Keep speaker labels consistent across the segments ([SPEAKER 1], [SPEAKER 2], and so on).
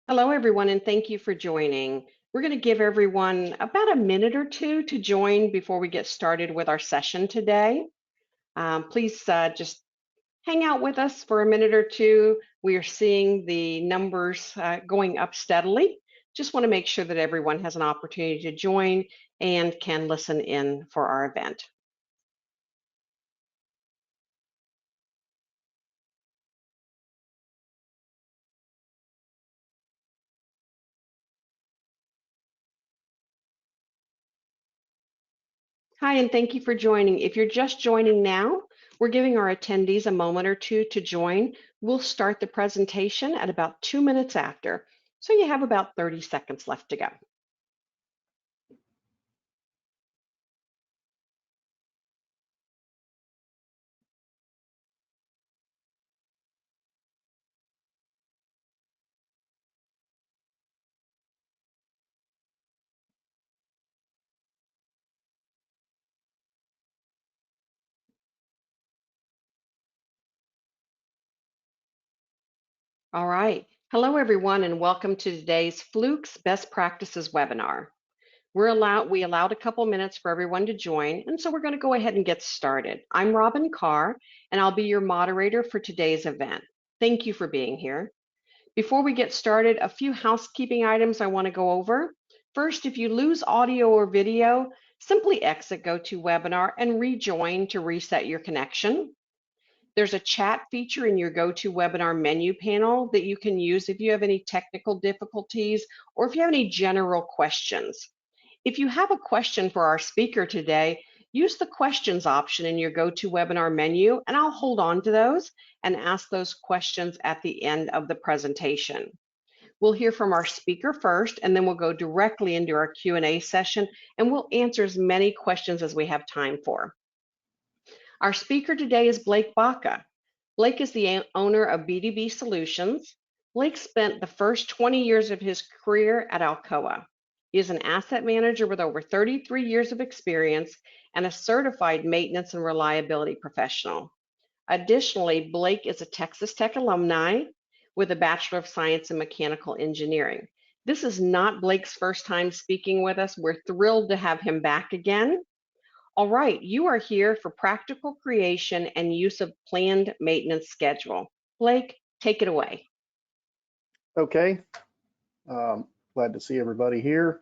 [SPEAKER 1] Hello, everyone, and thank you for joining. We're going to give everyone about a minute or two to join before we get started with our session today. Please just hang out with us for a minute or two. We are seeing the numbers going up steadily. Just want to make sure that everyone has an opportunity to join and can listen in for our event. Hi, and thank you for joining. If you're just joining now, we're giving our attendees a moment or two to join. We'll start the presentation at about 2 minutes after, so you have about 30 seconds left to go. All right. Hello, everyone, and welcome to today's Fluke's Best Practices webinar. We allowed a couple minutes for everyone to join, and so we're going to go ahead and get started. I'm Robin Carr, and I'll be your moderator for today's event. Thank you for being here. Before we get started, a few housekeeping items I want to go over. First, if you lose audio or video, simply exit GoToWebinar and rejoin to reset your connection. There's a chat feature in your GoToWebinar menu panel that you can use if you have any technical difficulties or if you have any general questions. If you have a question for our speaker today, use the questions option in your GoToWebinar menu, and I'll hold on to those and ask those questions at the end of the presentation. We'll hear from our speaker first, and then we'll go directly into our Q&A session, and we'll answer as many questions as we have time for. Our speaker today is Blake Baca. Blake is the owner of BDB Solutions. Blake spent the first 20 years of his career at Alcoa. He is an asset manager with over 33 years of experience and a certified maintenance and reliability professional. Additionally, Blake is a Texas Tech alumni with a Bachelor of Science in Mechanical Engineering. This is not Blake's first time speaking with us. We're thrilled to have him back again. All right, you are here for practical creation and use of planned maintenance schedule. Blake, take it away.
[SPEAKER 2] Okay, glad to see everybody here.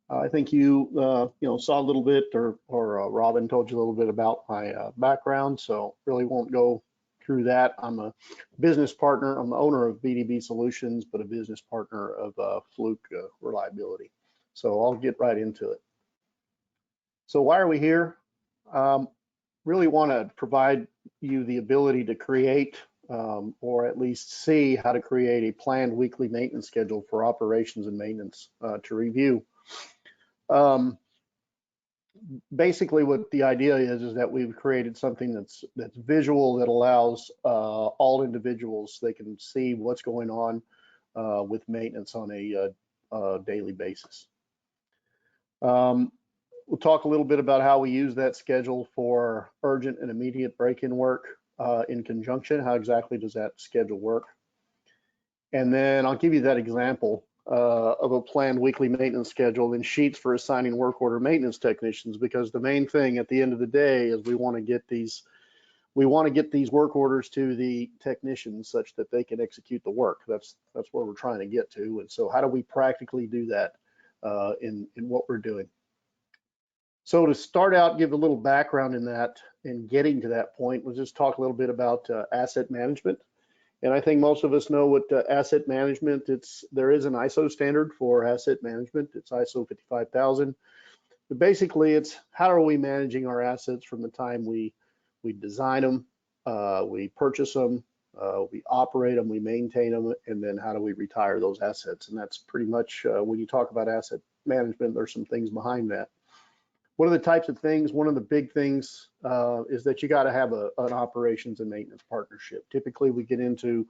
[SPEAKER 2] I think you saw a little bit, or Robin told you a little bit about my background, so really won't go through that. I'm a business partner. I'm the owner of BDB Solutions, but a business partner of Fluke Reliability. So I'll get right into it. So why are we here? Really want to provide you the ability to create or at least see how to create a planned weekly maintenance schedule for operations and maintenance to review. Basically what the idea is that we've created something that's visual, that allows all individuals, they can see what's going on with maintenance on a daily basis. We'll talk a little bit about how we use that schedule for urgent and immediate break-in work in conjunction. How exactly does that schedule work? And then I'll give you that example of a planned weekly maintenance schedule and sheets for assigning work order maintenance technicians, because the main thing at the end of the day is we want to get these work orders to the technicians such that they can execute the work. That's where we're trying to get to. And so how do we practically do that in what we're doing? So to start out, give a little background in that, and getting to that point, we'll just talk a little bit about asset management. And I think most of us know what asset management, there is an ISO standard for asset management. It's ISO 55000. But basically, it's how are we managing our assets from the time we design them, we purchase them, we operate them, we maintain them, and then how do we retire those assets? And that's pretty much when you talk about asset management, there's some things behind that. One of the types of things, one of the big things is that you got to have an operations and maintenance partnership. Typically, we get into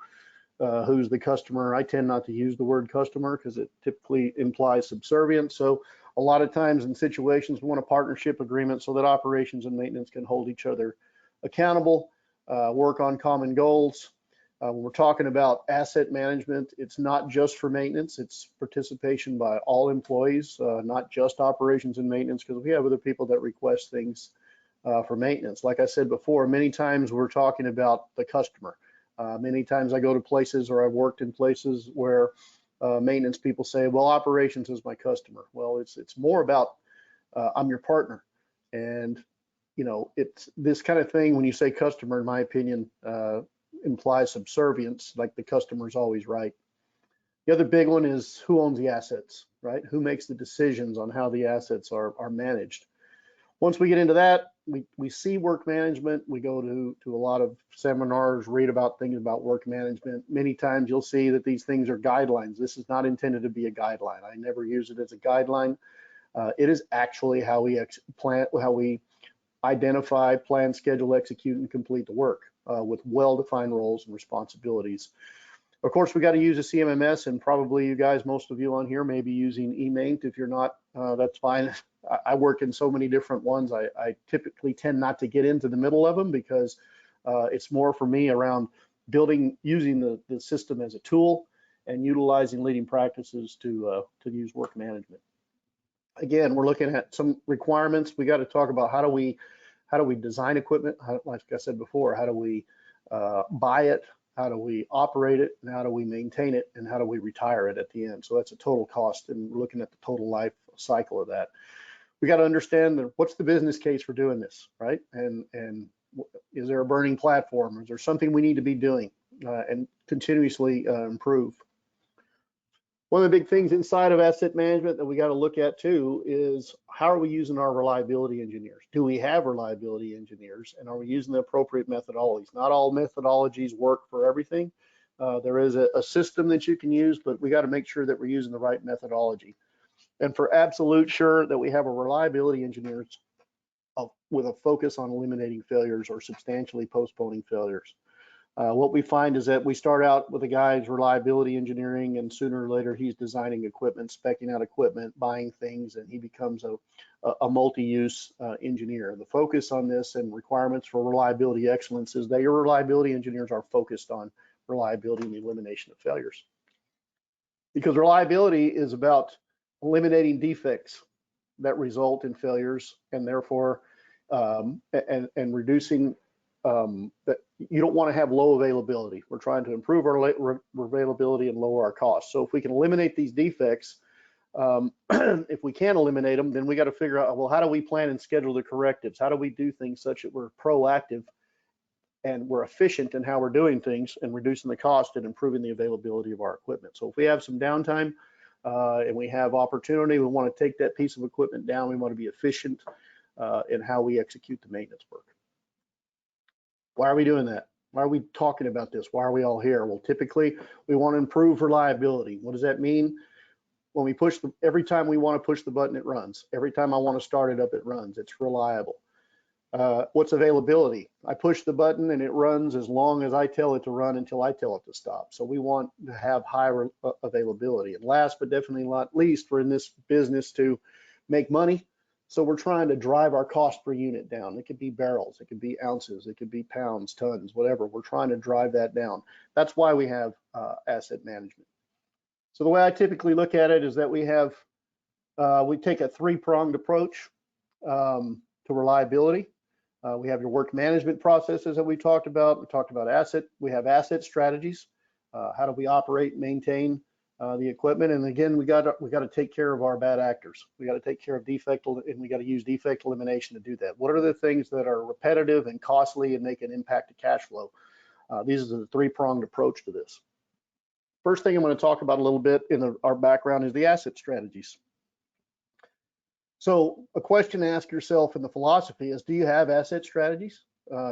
[SPEAKER 2] who's the customer. I tend not to use the word customer because it typically implies subservience. So a lot of times in situations, we want a partnership agreement so that operations and maintenance can hold each other accountable, work on common goals. When we're talking about asset management, it's not just for maintenance, it's participation by all employees, not just operations and maintenance, because we have other people that request things for maintenance. Like I said before, many times we're talking about the customer. Many times I go to places, or I've worked in places where maintenance people say, well, operations is my customer. Well, it's more about I'm your partner. And you know, it's this kind of thing, when you say customer, in my opinion, implies subservience, like the customer's always right. The other big one is who owns the assets, right? Who makes the decisions on how the assets are managed? Once we get into that, we see work management. We go to a lot of seminars, read about things about work management. Many times you'll see that these things are guidelines. This is not intended to be a guideline. I never use it as a guideline. It is actually how we identify, plan, schedule, execute, and complete the work with well-defined roles and responsibilities. Of course, we got to use a CMMS, and probably you guys, most of you on here, may be using eMaint. If you're not, that's fine. I work in so many different ones. I typically tend not to get into the middle of them, because it's more for me around using the system as a tool and utilizing leading practices to use work management. Again, we're looking at some requirements. We got to talk about how do we design equipment? Like I said before, how do we buy it? How do we operate it? And how do we maintain it? And how do we retire it at the end? So that's a total cost, and we're looking at the total life cycle of that. We got to understand what's the business case for doing this, right? And is there a burning platform? Is there something we need to be doing and continuously improve? One of the big things inside of asset management that we got to look at too is, how are we using our reliability engineers? Do we have reliability engineers, and are we using the appropriate methodologies? Not all methodologies work for everything. There is a system that you can use, but we got to make sure that we're using the right methodology. And for absolute sure that we have a reliability engineers with a focus on eliminating failures or substantially postponing failures. What we find is that we start out with a guy's reliability engineering, and sooner or later he's designing equipment, specing out equipment, buying things, and he becomes a multi-use engineer. The focus on this and requirements for reliability excellence is that your reliability engineers are focused on reliability and the elimination of failures. Because reliability is about eliminating defects that result in failures, and therefore and reducing that. You don't want to have low availability. We're trying to improve our availability and lower our costs. So if we can eliminate these defects, if we can eliminate them, then we got to figure out, well, how do we plan and schedule the correctives? How do we do things such that we're proactive and we're efficient in how we're doing things and reducing the cost and improving the availability of our equipment? So if we have some downtime and we have opportunity, we want to take that piece of equipment down. We want to be efficient in how we execute the maintenance work. Why are we doing that? Why are we talking about this? Why are we all here? Well, typically we want to improve reliability. What does that mean? When we every time we want to push the button, it runs. Every time I want to start it up, it runs. It's reliable. What's availability? I push the button and it runs as long as I tell it to run until I tell it to stop. So we want to have high availability. And last but definitely not least, we're in this business to make money. So we're trying to drive our cost per unit down. It could be barrels, it could be ounces, it could be pounds, tons, whatever. We're trying to drive that down. That's why we have asset management. So the way I typically look at it is that we take a three-pronged approach to reliability. We have your work management processes that we talked about. We talked about we have asset strategies. How do we operate, maintain the equipment? And again, we got to take care of our bad actors. We got to take care of defect, and we got to use defect elimination to do that. What are the things that are repetitive and costly and make an impact to cash flow? These are the three-pronged approach to this. First thing I'm going to talk about a little bit in our background is the asset strategies. So a question to ask yourself in the philosophy is, do you have asset strategies?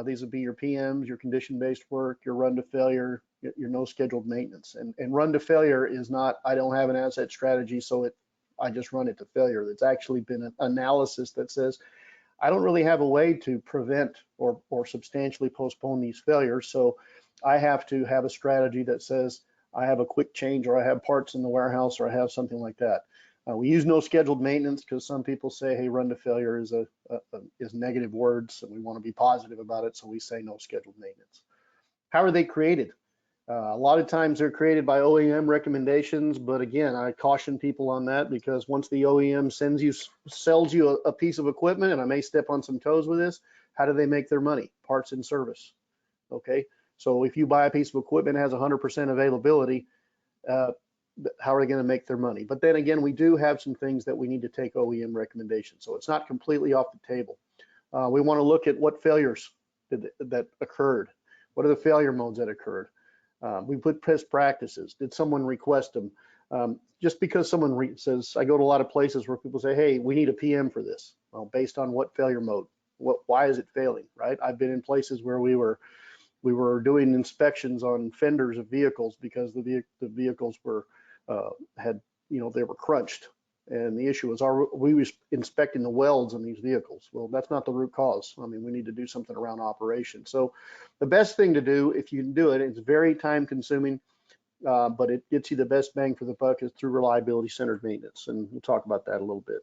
[SPEAKER 2] These would be your PMs, your condition-based work, your run to failure, your no scheduled maintenance. And run to failure is not, I don't have an asset strategy, so I just run it to failure. It's actually been an analysis that says, I don't really have a way to prevent or substantially postpone these failures. So I have to have a strategy that says, I have a quick change, or I have parts in the warehouse, or I have something like that. We use no scheduled maintenance because some people say, hey, run to failure is negative words, and we want to be positive about it, so we say no scheduled maintenance. How are they created? A lot of times they're created by OEM recommendations, but again, I caution people on that because once the OEM sells you a piece of equipment, and I may step on some toes with this, how do they make their money? Parts and service. Okay, so if you buy a piece of equipment that has 100% availability, how are they going to make their money? But then again, we do have some things that we need to take OEM recommendations, so it's not completely off the table. We want to look at what failures that occurred. What are the failure modes that occurred? We put best practices. Did someone request them? Just because someone says, I go to a lot of places where people say, hey, we need a PM for this. Well, based on what failure mode? Why is it failing, right? I've been in places where we were doing inspections on fenders of vehicles because the vehicles were they were crunched. And the issue was, we were inspecting the welds on these vehicles. Well, that's not the root cause. I mean, we need to do something around operation. So the best thing to do, if you can do it, it's very time consuming, but it gets you the best bang for the buck is through reliability centered maintenance. And we'll talk about that a little bit.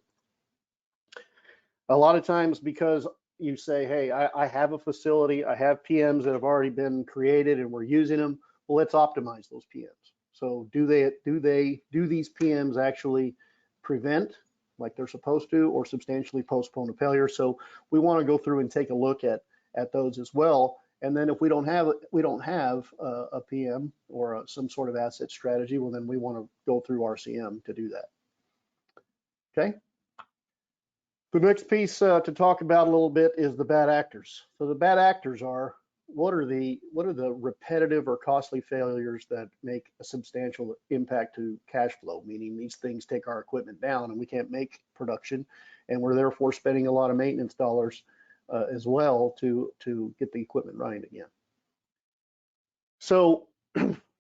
[SPEAKER 2] A lot of times because you say, hey, I have a facility, I have PMs that have already been created and we're using them. Well, let's optimize those PMs. So do these PMs actually prevent like they're supposed to, or substantially postpone a failure? So we want to go through and take a look at those as well. And then if we don't have a PM or some sort of asset strategy, well, then we want to go through RCM to do that. Okay. The next piece to talk about a little bit is the bad actors. So the bad actors are, what are the repetitive or costly failures that make a substantial impact to cash flow, meaning these things take our equipment down and we can't make production, and we're therefore spending a lot of maintenance dollars as well to get the equipment running again. So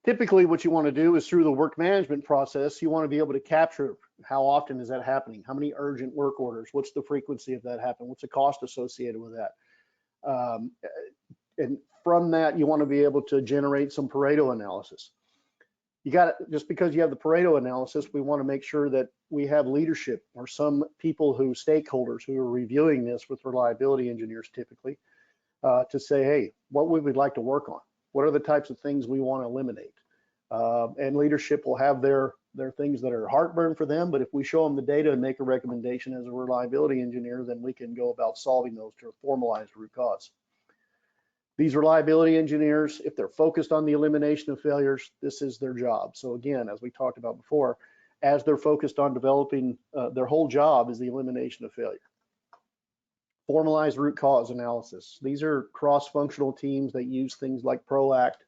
[SPEAKER 2] typically what you want to do is through the work management process, you want to be able to capture how often is that happening, how many urgent work orders, what's the frequency of that happening, what's the cost associated with that. And from that, you want to be able to generate some Pareto analysis. You got to, just because you have the Pareto analysis, we want to make sure that we have leadership or some people stakeholders who are reviewing this with reliability engineers typically to say, hey, what would we like to work on? What are the types of things we want to eliminate? And leadership will have their things that are heartburn for them, but if we show them the data and make a recommendation as a reliability engineer, then we can go about solving those to formalize root cause. These reliability engineers, if they're focused on the elimination of failures, this is their job. So again, as we talked about before, as they're focused on developing, their whole job is the elimination of failure. Formalized root cause analysis. These are cross-functional teams that use things like PROACT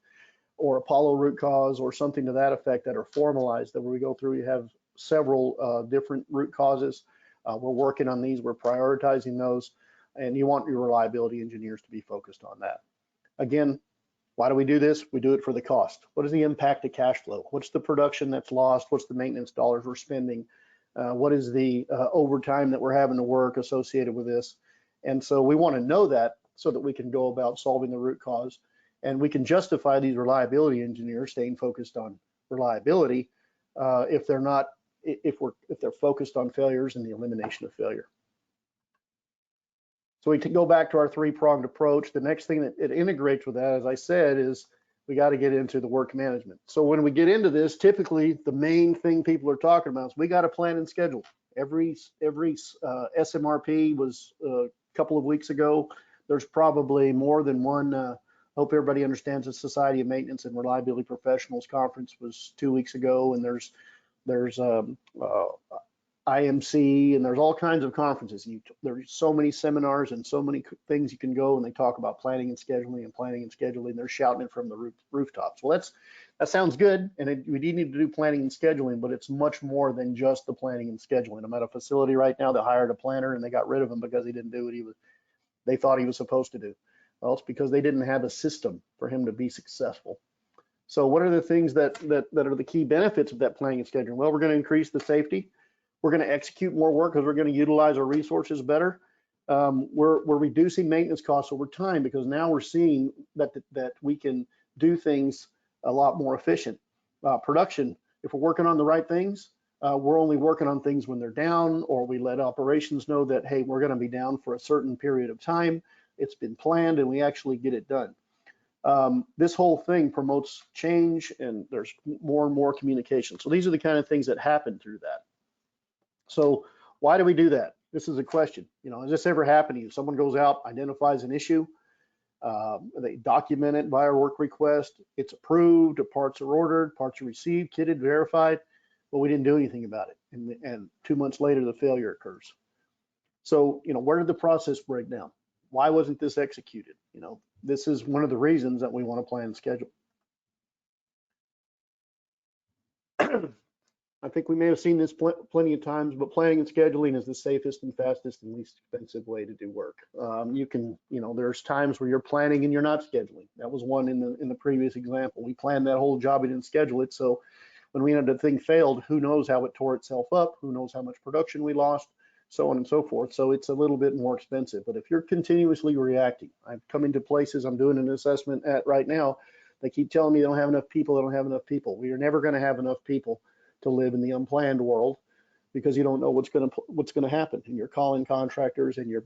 [SPEAKER 2] or Apollo root cause or something to that effect that are formalized, that when we go through, you have several different root causes. We're working on these, we're prioritizing those, and you want your reliability engineers to be focused on that. Again, why do we do this? We do it for the cost. What is the impact to cash flow? What's the production that's lost? What's the maintenance dollars we're spending? What is the overtime that we're having to work associated with this? And so we want to know that so that we can go about solving the root cause, and we can justify these reliability engineers staying focused on reliability if they're focused on failures and the elimination of failure. So we can go back to our three-pronged approach. The next thing that it integrates with that, as I said, is we got to get into the work management. So when we get into this, typically the main thing people are talking about is we got to plan and schedule. Every SMRP was a couple of weeks ago. There's probably more than one. I hope everybody understands the Society of Maintenance and Reliability Professionals conference was 2 weeks ago, and there's IMC, and there's all kinds of conferences. There's so many seminars and so many things you can go, and they talk about planning and scheduling. They're shouting it from the rooftops. Well, that sounds good, and we do need to do planning and scheduling, but it's much more than just the planning and scheduling. I'm at a facility right now that hired a planner, and they got rid of him because he didn't do what they thought he was supposed to do. Well, it's because they didn't have a system for him to be successful. So what are the things that are the key benefits of that planning and scheduling? Well, we're going to increase the safety. We're going to execute more work because we're going to utilize our resources better. We're reducing maintenance costs over time because now we're seeing that we can do things a lot more efficient. Production, if we're working on the right things, we're only working on things when they're down, or we let operations know that, hey, we're going to be down for a certain period of time. It's been planned and we actually get it done. This whole thing promotes change, and there's more and more communication. So these are the kind of things that happen through that. So why do we do that? This is a question. Has this ever happened to you? Someone goes out, identifies an issue, they document it via work request, it's approved, parts are ordered, parts are received, kitted, verified, but we didn't do anything about it. And 2 months later, the failure occurs. So, where did the process break down? Why wasn't this executed? This is one of the reasons that we want to plan and schedule. I think we may have seen this plenty of times, but planning and scheduling is the safest and fastest and least expensive way to do work. There's times where you're planning and you're not scheduling. That was one in the previous example. We planned that whole job, we didn't schedule it. So when the thing failed, who knows how it tore itself up? Who knows how much production we lost? So on and so forth. So it's a little bit more expensive. But if you're continuously reacting, I've come into places I'm doing an assessment at right now. They keep telling me they don't have enough people. They don't have enough people. We are never going to have enough people to live in the unplanned world, because you don't know what's going to happen, and you're calling contractors and you're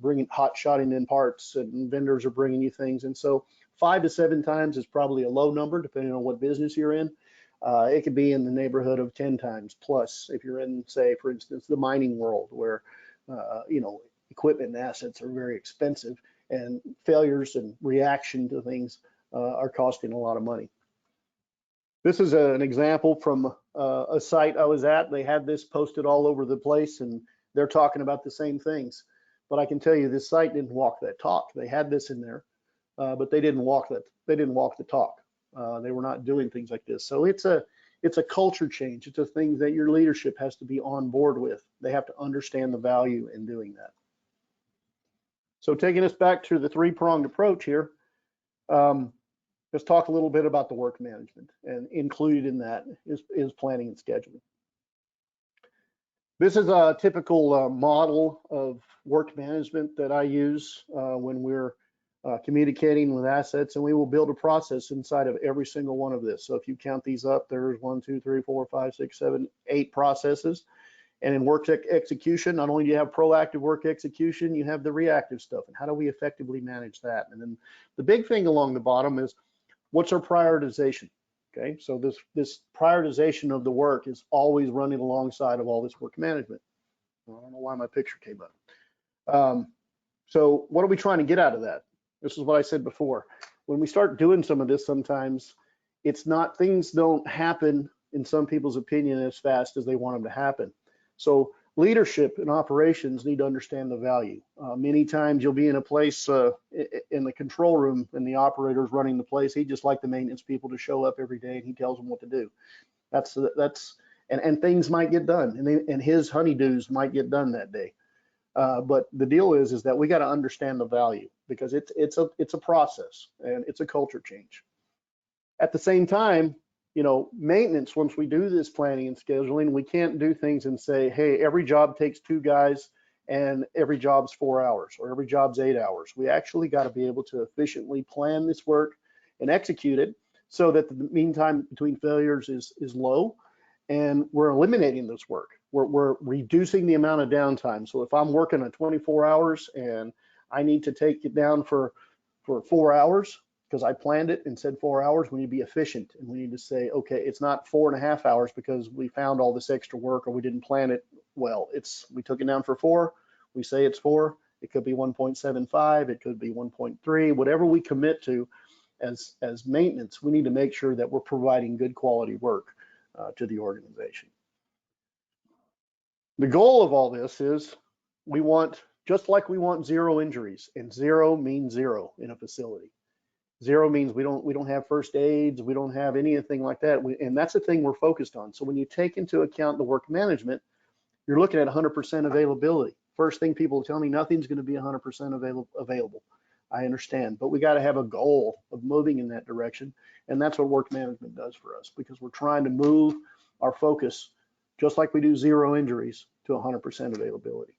[SPEAKER 2] shotting in parts, and vendors are bringing you things. And so 5 to 7 times is probably a low number depending on what business you're in. It could be in the neighborhood of 10 times plus if you're in, say, for instance, the mining world, where equipment and assets are very expensive, and failures and reaction to things are costing a lot of money. This is an example from a site I was at. They had this posted all over the place, and they're talking about the same things. But I can tell you, this site didn't walk that talk. They had this in there, but they didn't walk that. They didn't walk the talk. They were not doing things like this. So it's a culture change. It's a thing that your leadership has to be on board with. They have to understand the value in doing that. So taking us back to the 3-pronged approach here. Let's talk a little bit about the work management, and included in that is planning and scheduling. This is a typical model of work management that I use when we're communicating with assets, and we will build a process inside of every single one of this. So if you count these up, there's 1, 2, 3, 4, 5, 6, 7, 8 processes. And in work execution, not only do you have proactive work execution, you have the reactive stuff. And how do we effectively manage that? And then the big thing along the bottom is, what's our prioritization? Okay, so this prioritization of the work is always running alongside of all this work management. I don't know why my picture came up. So what are we trying to get out of that? This is what I said before. When we start doing some of this, sometimes things don't happen, in some people's opinion, as fast as they want them to happen. So leadership and operations need to understand the value. Many times you'll be in a place in the control room, and the operator's running the place. He'd just like the maintenance people to show up every day, and he tells them what to do. And things might get done, and his honeydews might get done that day. But the deal is that we got to understand the value, because it's a process, and it's a culture change. At the same time, maintenance, once we do this planning and scheduling, we can't do things and say, hey, every job takes 2 guys and every job's 4 hours, or every job's 8 hours. We actually got to be able to efficiently plan this work and execute it, so that the mean time between failures is low, and we're eliminating this work. We're reducing the amount of downtime. So if I'm working on 24 hours and I need to take it down for 4 hours, because I planned it and said 4 hours, we need to be efficient, and we need to say, okay, it's not 4.5 hours because we found all this extra work or we didn't plan it well. We took it down for 4. We say it's 4. It could be 1.75. It could be 1.3. Whatever we commit to as maintenance, we need to make sure that we're providing good quality work to the organization. The goal of all this is just like we want 0 injuries, and 0 means 0 in a facility. 0 means we don't have first aids, we don't have anything like that, and that's the thing we're focused on. So when you take into account the work management, you're looking at 100% availability. First thing people tell me, nothing's going to be 100% available. I understand, but we got to have a goal of moving in that direction, and that's what work management does for us, because we're trying to move our focus, just like we do 0 injuries, to 100% availability.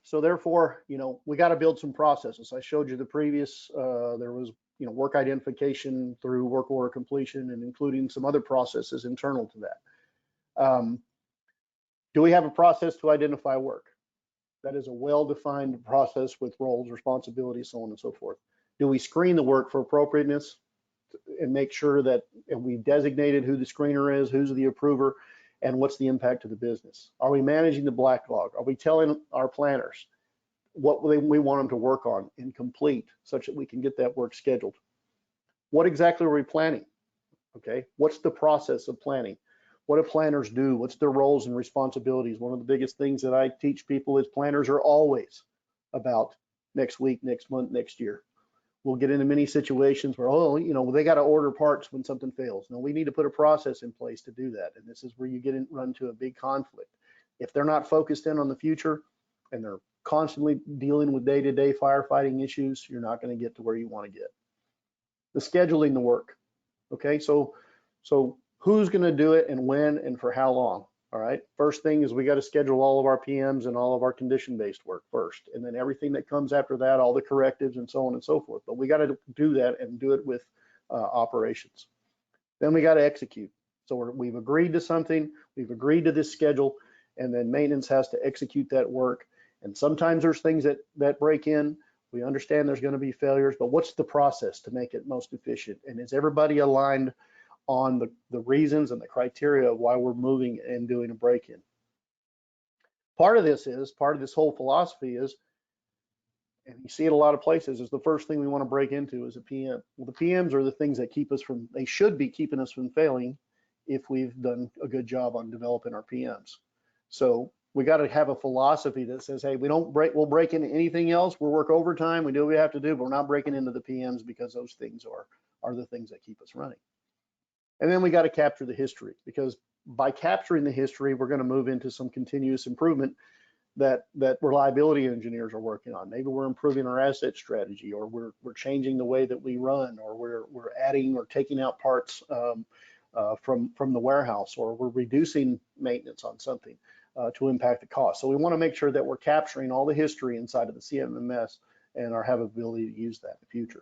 [SPEAKER 2] So therefore, we got to build some processes. I showed you the previous, there was, work identification through work order completion, and including some other processes internal to that. Do we have a process to identify work? That is a well-defined process with roles, responsibilities, so on and so forth. Do we screen the work for appropriateness and make sure that we've designated who the screener is, who's the approver, and what's the impact to the business? Are we managing the backlog? Are we telling our planners what we want them to work on and complete such that we can get that work scheduled? What exactly are we planning? Okay, what's the process of planning? What do planners do? What's their roles and responsibilities? One of the biggest things that I teach people is planners are always about next week, next month, next year. We'll get into many situations where, oh, you know, they got to order parts when something fails. No, we need to put a process in place to do that. And this is where you run into a big conflict. If they're not focused in on the future and they're constantly dealing with day-to-day firefighting issues, you're not going to get to where you want to get. The scheduling the work. Okay, so who's going to do it and when and for how long? All right, first thing is we got to schedule all of our PMs and all of our condition-based work first, and then everything that comes after that, all the correctives and so on and so forth. But we got to do that and do it with operations. Then we got to execute. So we've agreed to something, we've agreed to this schedule, and then maintenance has to execute that work. And sometimes there's things that break in. We understand there's going to be failures, but what's the process to make it most efficient? And is everybody aligned on the reasons and the criteria of why we're moving and doing a break-in? Part of this whole philosophy is, and you see it a lot of places, is the first thing we want to break into is a PM. Well, the PMs are the things that they should be keeping us from failing if we've done a good job on developing our PMs. So we got to have a philosophy that says, hey, we'll break into anything else. We'll work overtime. We do what we have to do, but we're not breaking into the PMs because those things are the things that keep us running. And then we got to capture the history, because by capturing the history, we're going to move into some continuous improvement that reliability engineers are working on. Maybe we're improving our asset strategy, or we're changing the way that we run, or we're adding or taking out parts from the warehouse, or we're reducing maintenance on something to impact the cost. So we want to make sure that we're capturing all the history inside of the CMMS and have ability to use that in the future.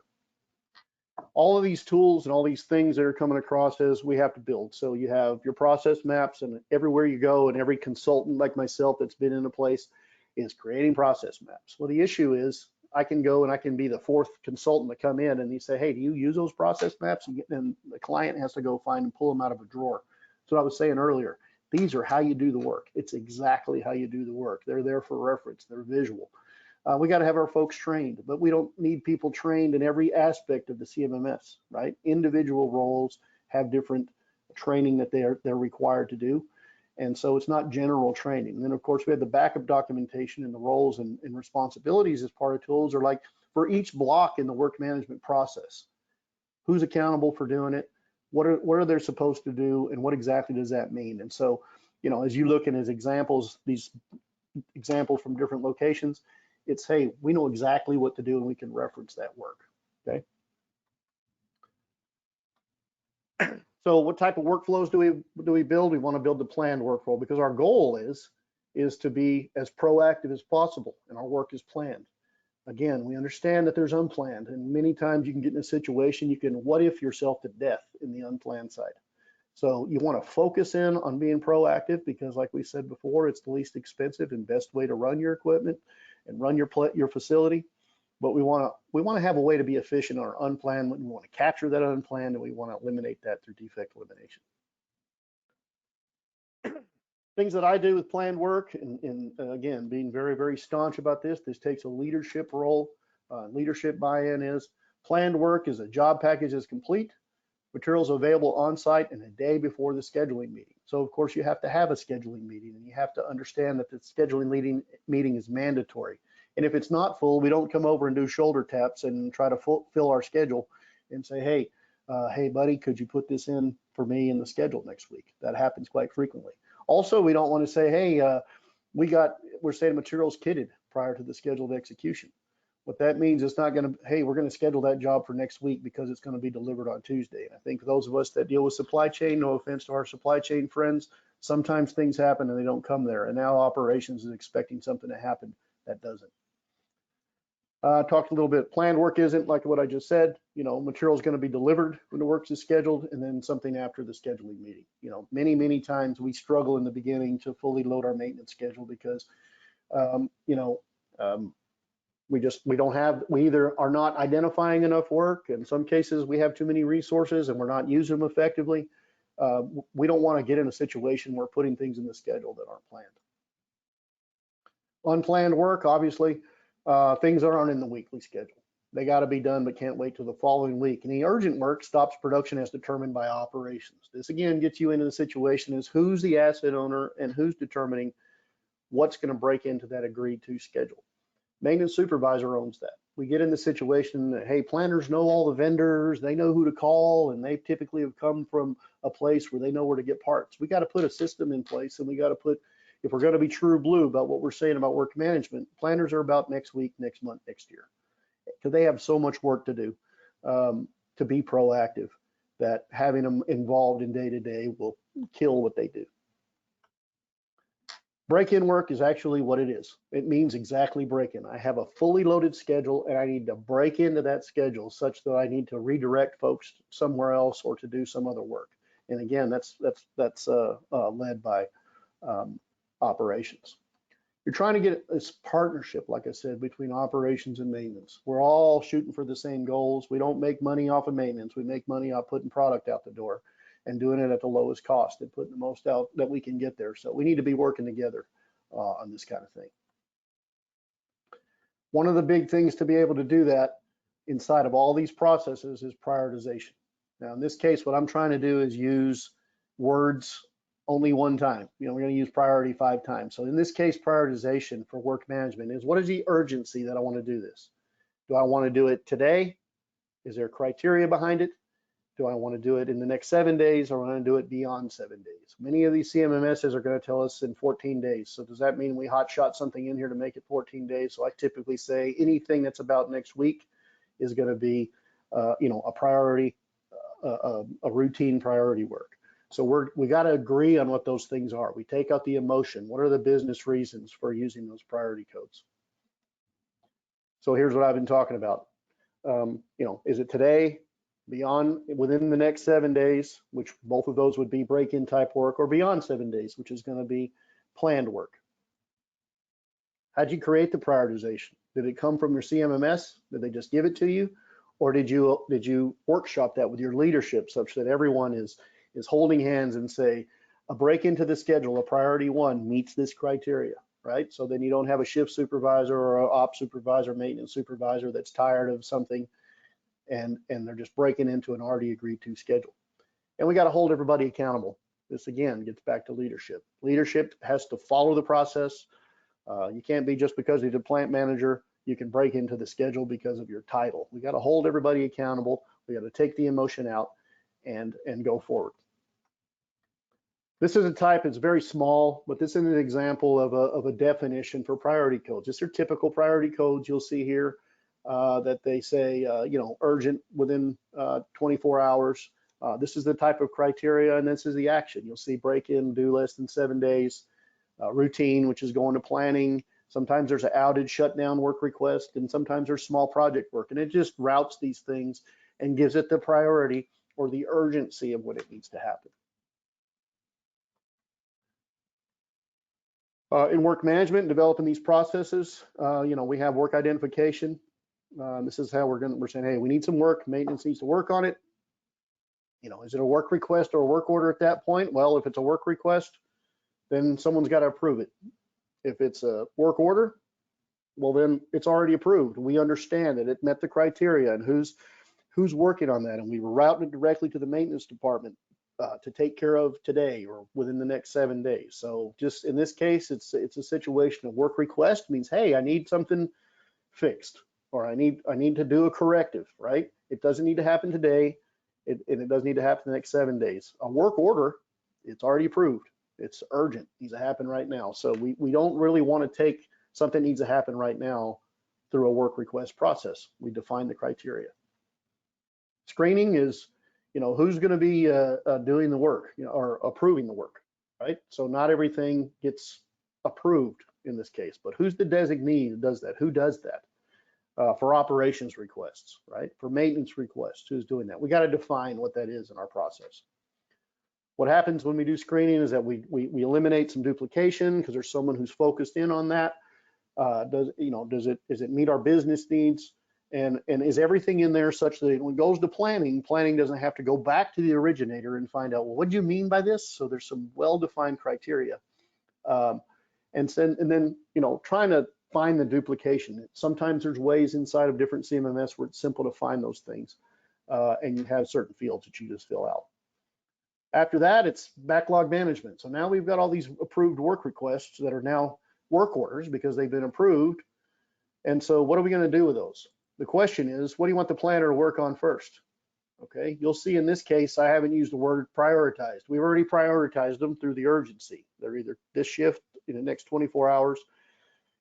[SPEAKER 2] All of these tools and all these things that are coming across as we have to build. So you have your process maps, and everywhere you go, and every consultant like myself that's been in a place is creating process maps. Well, the issue is I can go and I can be the fourth consultant to come in and you say, hey, do you use those process maps? And the client has to go find and pull them out of a drawer. So I was saying earlier, these are how you do the work. It's exactly how you do the work. They're there for reference. They're visual. We got to have our folks trained, but we don't need people trained in every aspect of the CMMS, right? Individual roles have different training that they're required to do. And so it's not general training. And then of course we have the backup documentation, and the roles and responsibilities as part of tools are like for each block in the work management process. Who's accountable for doing it? What are they supposed to do? And what exactly does that mean? And so, you know, as you look in as examples, these examples from different locations, it's, hey, we know exactly what to do and we can reference that work, okay? So what type of workflows do we build? We want to build the planned workflow, because our goal is to be as proactive as possible, and our work is planned. Again, we understand that there's unplanned, and many times you can get in a situation you can what if yourself to death in the unplanned side. So you want to focus in on being proactive, because like we said before, it's the least expensive and best way to run your equipment and run your facility. But we want to have a way to be efficient on our unplanned. We want to capture that unplanned, and we want to eliminate that through defect elimination. Things that I do with planned work, and again, being very, very staunch about this takes a leadership role. Leadership buy-in is planned work is a job package is complete, materials available on site, and a day before the scheduling meeting. So of course you have to have a scheduling meeting, and you have to understand that the scheduling meeting is mandatory. And if it's not full, we don't come over and do shoulder taps and try to fill our schedule and say, hey, hey buddy, could you put this in for me in the schedule next week? That happens quite frequently. Also, we don't want to say, hey, we're saying materials kitted prior to the scheduled execution. What that means is not going to, hey, we're going to schedule that job for next week because it's going to be delivered on Tuesday. And I think for those of us that deal with supply chain, no offense to our supply chain friends, sometimes things happen and they don't come there. And now operations is expecting something to happen that doesn't. Talked a little bit, planned work isn't like what I just said, you know, material is going to be delivered when the work is scheduled, and then something after the scheduling meeting. You know, many times we struggle in the beginning to fully load our maintenance schedule because You know, we either are not identifying enough work. In some cases, we have too many resources and we're not using them effectively. We don't want to get in a situation where we're putting things in the schedule that aren't planned. Unplanned work, obviously, things that aren't in the weekly schedule. They got to be done, but can't wait till the following week. And the urgent work stops production as determined by operations. This again gets you into the situation is who's the asset owner and who's determining what's going to break into that agreed to schedule. Maintenance supervisor owns that. We get in the situation that, hey, planners know all the vendors, they know who to call, and they typically have come from a place where they know where to get parts. We got to put a system in place, and we got to put, if we're going to be true blue about what we're saying about work management, planners are about next week, next month, next year, because they have so much work to do to be proactive that having them involved in day-to-day will kill what they do. Break-in work is actually what it is. It means exactly break-in. I have a fully loaded schedule and I need to break into that schedule such that I need to redirect folks somewhere else or to do some other work. And again, that's led by operations. You're trying to get this partnership, like I said, between operations and maintenance. We're all shooting for the same goals. We don't make money off of maintenance. We make money off putting product out the door and doing it at the lowest cost and putting the most out that we can get there. So we need to be working together on this kind of thing. One of the big things to be able to do that inside of all these processes is prioritization. Now, in this case, what I'm trying to do is use words only one time. You know, we're going to use priority 5 times. So in this case, prioritization for work management is what is the urgency that I want to do this? Do I want to do it today? Is there criteria behind it? Do I want to do it in the next 7 days or want to do it beyond 7 days? Many of these CMMSs are going to tell us in 14 days. So does that mean we hot shot something in here to make it 14 days? So I typically say anything that's about next week is going to be, you know, a priority, a routine priority work. So we got to agree on what those things are. We take out the emotion. What are the business reasons for using those priority codes? So here's what I've been talking about. You know, is it today? Beyond, within the next 7 days, which both of those would be break-in type work, or beyond 7 days, which is going to be planned work. How'd you create the prioritization? Did it come from your CMMS? Did they just give it to you? Or did you workshop that with your leadership such that everyone is holding hands and say, a break into the schedule, a priority 1 meets this criteria, right? So then you don't have a shift supervisor or an ops supervisor, maintenance supervisor that's tired of something and they're just breaking into an already agreed to schedule. And we got to hold everybody accountable. This again gets back to leadership. Leadership has to follow the process. You can't be just because you're the plant manager, you can break into the schedule because of your title. We got to hold everybody accountable. We got to take the emotion out and go forward. This is a type, it's very small, but this is an example of a definition for priority codes. These are typical priority codes you'll see here. That they say, you know, urgent within 24 hours. This is the type of criteria, and this is the action. You'll see break-in, due less than 7 days, routine, which is going to planning. Sometimes there's an outage shutdown work request, and sometimes there's small project work, and it just routes these things and gives it the priority or the urgency of when it needs to happen. In work management, developing these processes, you know, we have work identification. This is how we're saying, hey, we need some work, maintenance needs to work on it. You know, is it a work request or a work order at that point? Well, if it's a work request, then someone's got to approve it. If it's a work order, well, then it's already approved. We understand that it met the criteria and who's working on that. And we were routing it directly to the maintenance department to take care of today or within the next 7 days. So just in this case, it's a situation of work request means, hey, I need something fixed. Or I need to do a corrective, right? It doesn't need to happen today, and it doesn't need to happen the next 7 days. A work order, it's already approved. It's urgent, needs to happen right now. So we don't really want to take something needs to happen right now through a work request process. We define the criteria. Screening is, you know, who's going to be doing the work, you know, or approving the work, right? So not everything gets approved in this case, but who's the designee that does that? Who does that? For operations requests, right? For maintenance requests, who's doing that? We got to define what that is in our process. What happens when we do screening is that we eliminate some duplication because there's someone who's focused in on that. Does it meet our business needs? And is everything in there such that when it goes to planning doesn't have to go back to the originator and find out, well, what do you mean by this? So there's some well-defined criteria. And then, trying to find the duplication. Sometimes there's ways inside of different CMMS where it's simple to find those things. And you have certain fields that you just fill out. After that, it's backlog management. So now we've got all these approved work requests that are now work orders because they've been approved. And so what are we going to do with those? The question is, what do you want the planner to work on first? Okay, you'll see in this case, I haven't used the word prioritized. We've already prioritized them through the urgency. They're either this shift in the next 24 hours,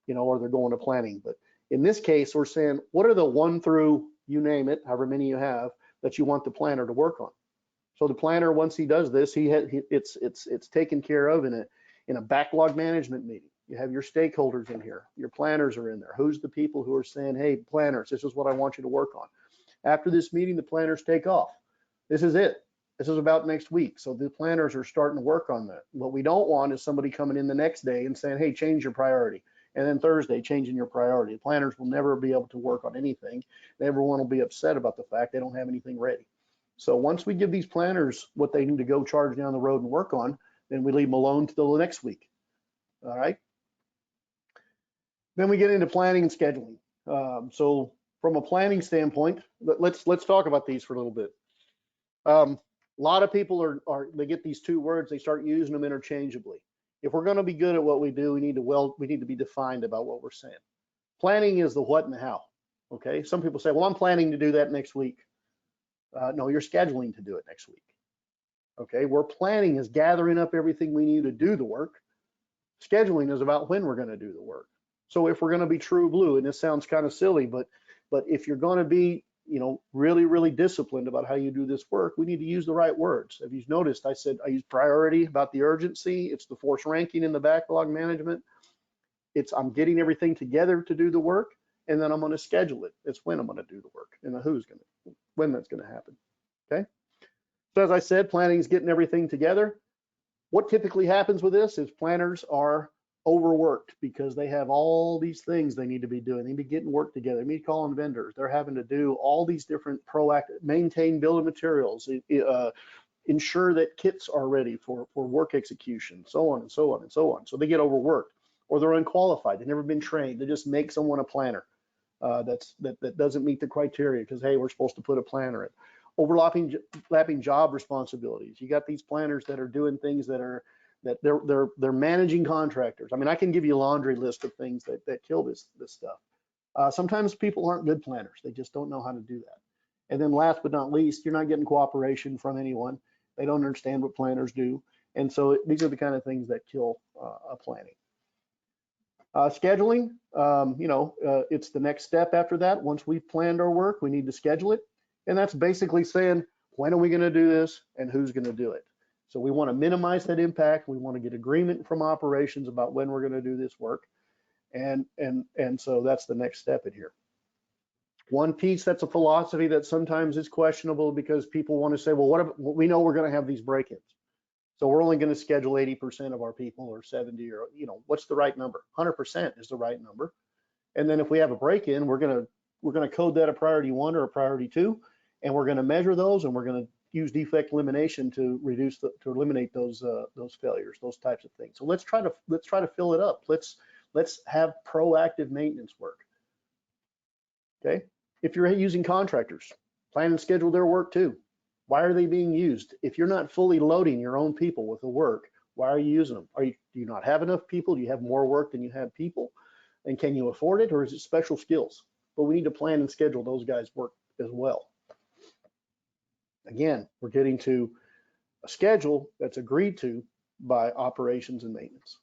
[SPEAKER 2] or they're going to planning. But in this case, we're saying, what are the 1 through, you name it, however many you have, that you want the planner to work on? So the planner, once he does this, it's taken care of in a backlog management meeting. You have your stakeholders in here. Your planners are in there. Who's the people who are saying, hey, planners, this is what I want you to work on. After this meeting, the planners take off. This is it. This is about next week. So the planners are starting to work on that. What we don't want is somebody coming in the next day and saying, hey, change your priority. And then Thursday, changing your priority. The planners will never be able to work on anything. Everyone will be upset about the fact they don't have anything ready. So once we give these planners what they need to go charge down the road and work on, then we leave them alone till the next week. All right. Then we get into planning and scheduling. So from a planning standpoint, let's talk about these for a little bit. A lot of people they get these two words, they start using them interchangeably. If we're going to be good at what we do, we need to be defined about what we're saying. Planning is the what and the how. Okay. Some people say, well, I'm planning to do that next week. No, you're scheduling to do it next week. Okay. Where planning is gathering up everything we need to do the work. Scheduling is about when we're going to do the work. So if we're going to be true blue, and this sounds kind of silly, but if you're going to be, really, really disciplined about how you do this work, we need to use the right words. If you've noticed, I said I use priority about the urgency. It's the force ranking in the backlog management. I'm getting everything together to do the work, and then I'm going to schedule it. It's when I'm going to do the work and when that's going to happen. Okay. So as I said, planning is getting everything together. What typically happens with this is planners are overworked because they have all these things they need to be doing. They need to be getting work together. They need to call on vendors. They're having to do all these different proactive, maintain bill of materials, ensure that kits are ready for work execution, so on and so on and so on. So they get overworked, or they're unqualified. They've never been trained. They just make someone a planner that doesn't meet the criteria because, hey, we're supposed to put a planner in. Overlapping job responsibilities. You got these planners that are doing things that they're managing contractors. I mean, I can give you a laundry list of things that kill this stuff. Sometimes people aren't good planners. They just don't know how to do that. And then last but not least, you're not getting cooperation from anyone. They don't understand what planners do. And so these are the kind of things that kill planning. Scheduling, it's the next step after that. Once we've planned our work, we need to schedule it. And that's basically saying, when are we going to do this and who's going to do it? So we want to minimize that impact. We want to get agreement from operations about when we're going to do this work. And so that's the next step in here. One piece that's a philosophy that sometimes is questionable because people want to say, well, we know we're going to have these break-ins. So we're only going to schedule 80% of our people or 70 or, what's the right number? 100% is the right number. And then if we have a break-in, we're going to code that a priority 1 or a priority 2, and we're going to measure those, and we're going to use defect elimination to eliminate those failures, those types of things. So let's try to fill it up. Let's have proactive maintenance work. Okay. If you're using contractors, plan and schedule their work too. Why are they being used? If you're not fully loading your own people with the work, why are you using them? Do you not have enough people? Do you have more work than you have people? And can you afford it, or is it special skills? But we need to plan and schedule those guys' work as well. Again, we're getting to a schedule that's agreed to by operations and maintenance.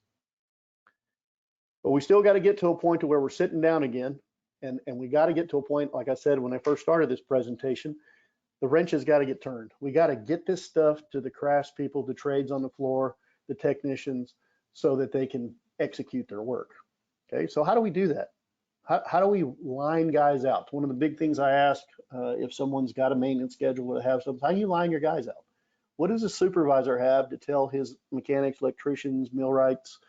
[SPEAKER 2] But we still got to get to a point to where we're sitting down again, and we got to get to a point, like I said when I first started this presentation, the wrench has got to get turned. We got to get this stuff to the crafts people, the trades on the floor, the technicians, so that they can execute their work. Okay, so how do we do that? How do we line guys out? One of the big things I ask if someone's got a maintenance schedule to have something, how do you line your guys out? What does a supervisor have to tell his mechanics, electricians, millwrights,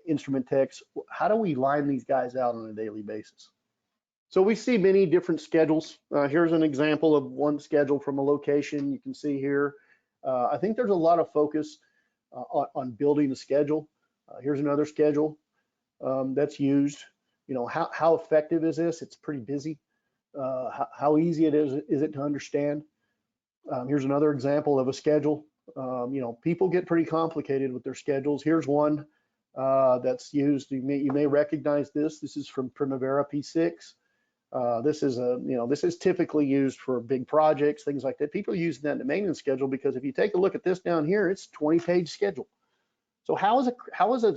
[SPEAKER 2] instrument techs, how do we line these guys out on a daily basis? So we see many different schedules. Here's an example of one schedule from a location. You can see here. I think there's a lot of focus on building the schedule. Here's another schedule that's used. You know, how effective is this? It's pretty busy. How easy it is it to understand? Here's another example of a schedule. You know, people get pretty complicated with their schedules. Here's one that's used. You may recognize this. This is from Primavera P6. This is typically used for big projects, things like that. People are using that in the maintenance schedule because if you take a look at this down here, it's a 20-page schedule. So how is a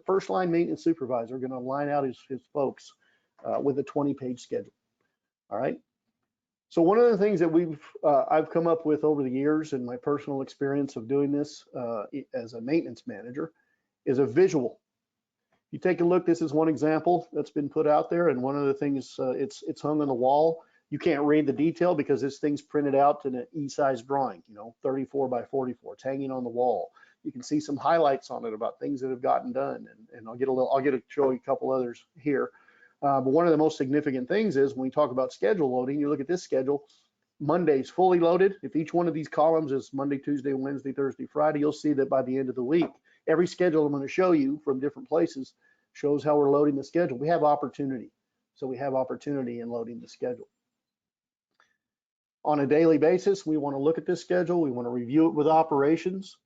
[SPEAKER 2] first line maintenance supervisor going to line out his folks with a 20-page schedule? All right. So one of the things that I've come up with over the years in my personal experience of doing this as a maintenance manager is a visual. You take a look, this is one example that's been put out there, and one of the things, it's hung on the wall. You can't read the detail because this thing's printed out in an E-size drawing, you know, 34 by 44. It's hanging on the wall. You can see some highlights on it about things that have gotten done, and I'll get to show you a couple others here. But one of the most significant things is when we talk about schedule loading, you look at this schedule, Monday's fully loaded. If each one of these columns is Monday, Tuesday, Wednesday, Thursday, Friday, you'll see that by the end of the week, every schedule I'm going to show you from different places shows how we're loading the schedule. We have opportunity. So we have opportunity in loading the schedule. On a daily basis, we want to look at this schedule. We want to review it with operations.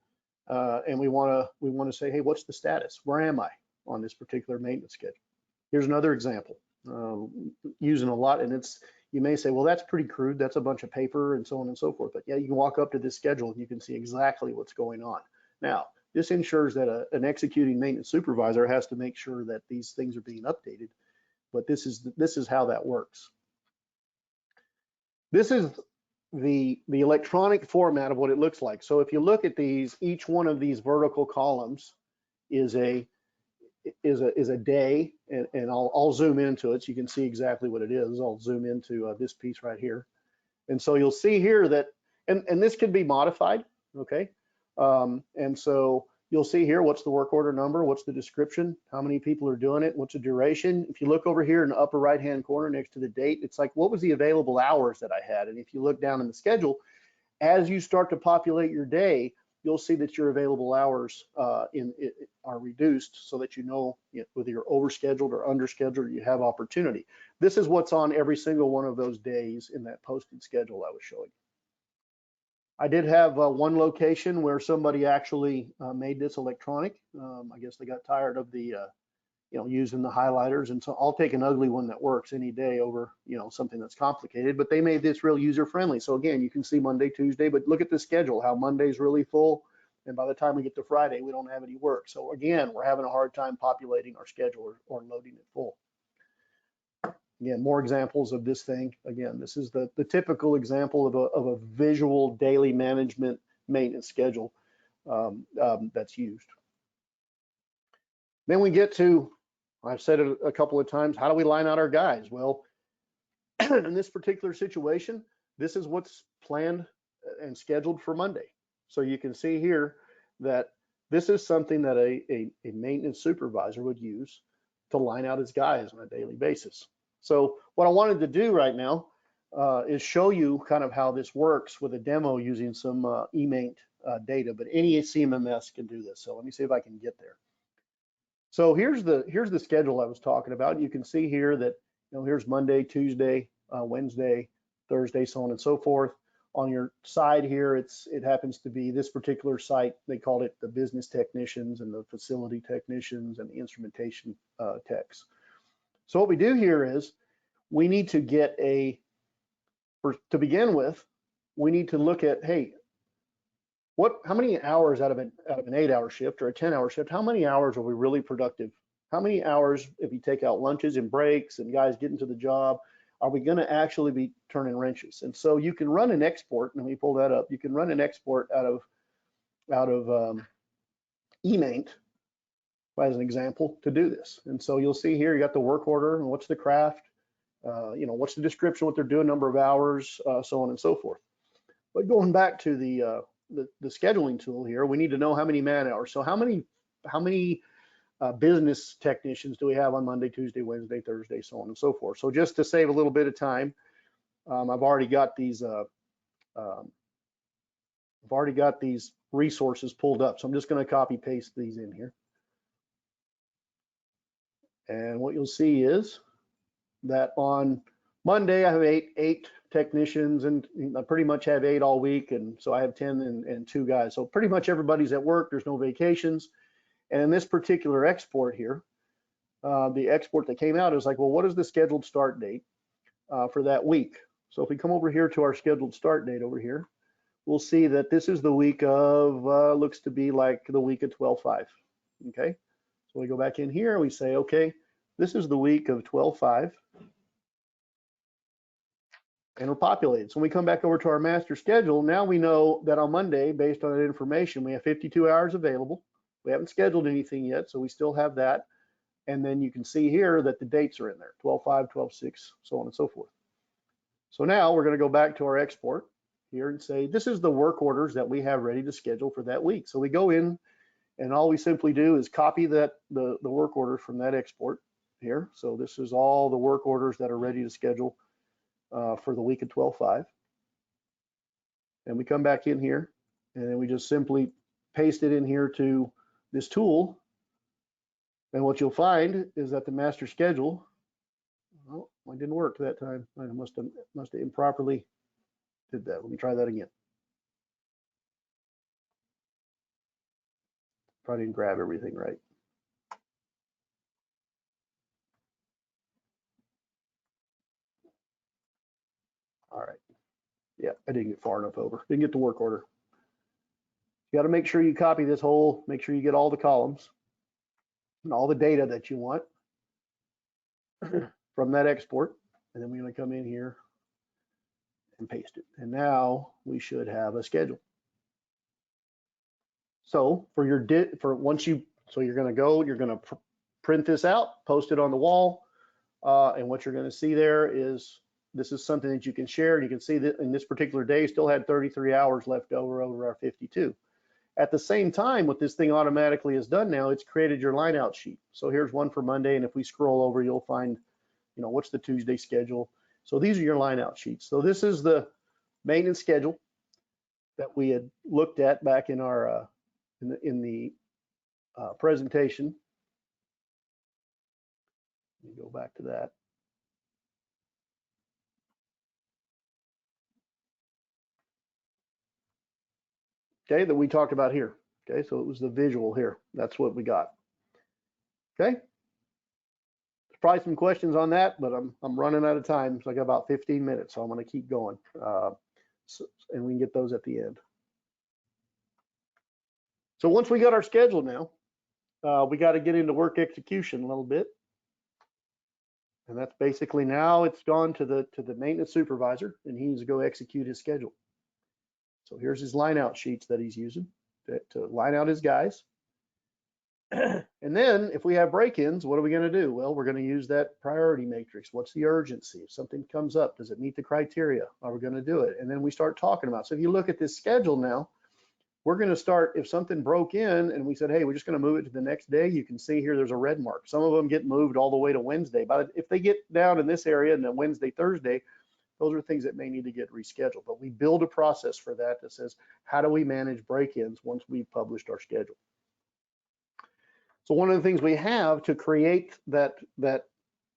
[SPEAKER 2] And we want to say, hey, what's the status? Where am I on this particular maintenance schedule? Here's another example, using a lot, and you may say, well, that's pretty crude. That's a bunch of paper and so on and so forth. But yeah, you can walk up to this schedule and you can see exactly what's going on. Now, this ensures that an executing maintenance supervisor has to make sure that these things are being updated. But this is how that works. This is the electronic format of what it looks like. So if you look at these, each one of these vertical columns is a day, and I'll zoom into it so you can see exactly what it is. I'll zoom into this piece right here, and so you'll see here that, and this can be modified, okay? And so you'll see here what's the work order number, what's the description, how many people are doing it, what's the duration. If you look over here in the upper right hand corner next to the date, it's like what was the available hours that I had. And if you look down in the schedule, as you start to populate your day, you'll see that your available hours are reduced so that you know whether you're overscheduled or underscheduled, you have opportunity. This is what's on every single one of those days in that posted schedule I was showing you. I did have one location where somebody actually made this electronic. I guess they got tired of the using the highlighters, and so I'll take an ugly one that works any day over something that's complicated. But they made this real user friendly. So again, you can see Monday, Tuesday, but look at the schedule, how Monday's really full, and by the time we get to Friday, we don't have any work. So again, we're having a hard time populating our schedule or loading it full. Again, more examples of this thing. Again, this is the typical example of a visual daily management maintenance schedule that's used. Then we get to, I've said it a couple of times, how do we line out our guys? Well, in this particular situation, this is what's planned and scheduled for Monday. So you can see here that this is something that a maintenance supervisor would use to line out his guys on a daily basis. So what I wanted to do right now is show you kind of how this works with a demo using some eMaint data, but any CMMS can do this. So let me see if I can get there. So here's the schedule I was talking about. You can see here that here's Monday, Tuesday, Wednesday, Thursday, so on and so forth. On your side here, it happens to be this particular site. They called it the business technicians and the facility technicians and the instrumentation techs. So what we do here is we need to get to begin with, we need to look at, hey, how many hours out of an 8-hour shift or a 10-hour shift, how many hours are we really productive? How many hours, if you take out lunches and breaks and guys getting to the job, are we going to actually be turning wrenches? And so you can run an export, and let me pull that up. You can run an export out of eMaint, as an example, to do this. And so you'll see here, you got the work order and what's the craft, what's the description, what they're doing, number of hours, so on and so forth. But going back to the scheduling tool here, we need to know how many man hours. So how many business technicians do we have on Monday, Tuesday, Wednesday, Thursday, so on and so forth. So just to save a little bit of time, I've already got these resources pulled up. So I'm just going to copy paste these in here. And what you'll see is that on Monday, I have eight technicians, and I pretty much have 8 all week. And so I have 10 and 2 guys. So pretty much everybody's at work. There's no vacations. And in this particular export here, the export that came out is like, well, what is the scheduled start date for that week? So if we come over here to our scheduled start date over here, we'll see that this is the week of, looks to be like the week of 12/5. Okay. So we go back in here, we say, okay, this is the week of 12/5. And we're populated. So when we come back over to our master schedule, now we know that on Monday, based on that information, we have 52 hours available. We haven't scheduled anything yet, so we still have that. And then you can see here that the dates are in there, 12/5, 12/6, so on and so forth. So now we're going to go back to our export here and say, this is the work orders that we have ready to schedule for that week. So we go in, and all we simply do is copy the work orders from that export here. So this is all the work orders that are ready to schedule for the week of 12/5. And we come back in here, and then we just simply paste it in here to this tool. And what you'll find is that the master schedule, oh, it didn't work that time. I must have improperly did that. Let me try that again. Probably didn't grab everything right. All right. Yeah, I didn't get far enough over. Didn't get the work order. You got to make sure you copy this whole, make sure you get all the columns and all the data that you want from that export. And then we're going to come in here and paste it. And now we should have a schedule. So for your so you're going to go, you're going to print this out, post it on the wall. And what you're going to see there is, this is something that you can share. And you can see that in this particular day, still had 33 hours left over our 52. At the same time, what this thing automatically has done now, it's created your line out sheet. So here's one for Monday. And if we scroll over, you'll find, you know, what's the Tuesday schedule. So these are your line out sheets. So this is the maintenance schedule that we had looked at back in our in the presentation. Let me go back to that. Okay, that we talked about here. Okay, so it was the visual here. That's what we got. Okay. There's probably some questions on that, but I'm running out of time. So I got about 15 minutes, so I'm going to keep going. And we can get those at the end. So once we got our schedule now, we got to get into work execution a little bit. And that's basically, now it's gone to the maintenance supervisor, and he needs to go execute his schedule. So here's his line out sheets that he's using to line out his guys. And then if we have break-ins, what are we going to do? Well, we're going to use that priority matrix. What's the urgency? If something comes up, does it meet the criteria? Are we going to do it? And then we start talking about it. So if you look at this schedule now, we're going to start, if something broke in and we said, hey, we're just going to move it to the next day, you can see here there's a red mark. Some of them get moved all the way to Wednesday. But if they get down in this area and then Wednesday, Thursday, those are things that may need to get rescheduled. But we build a process for that that says, how do we manage break-ins once we've published our schedule? So one of the things we have to create that,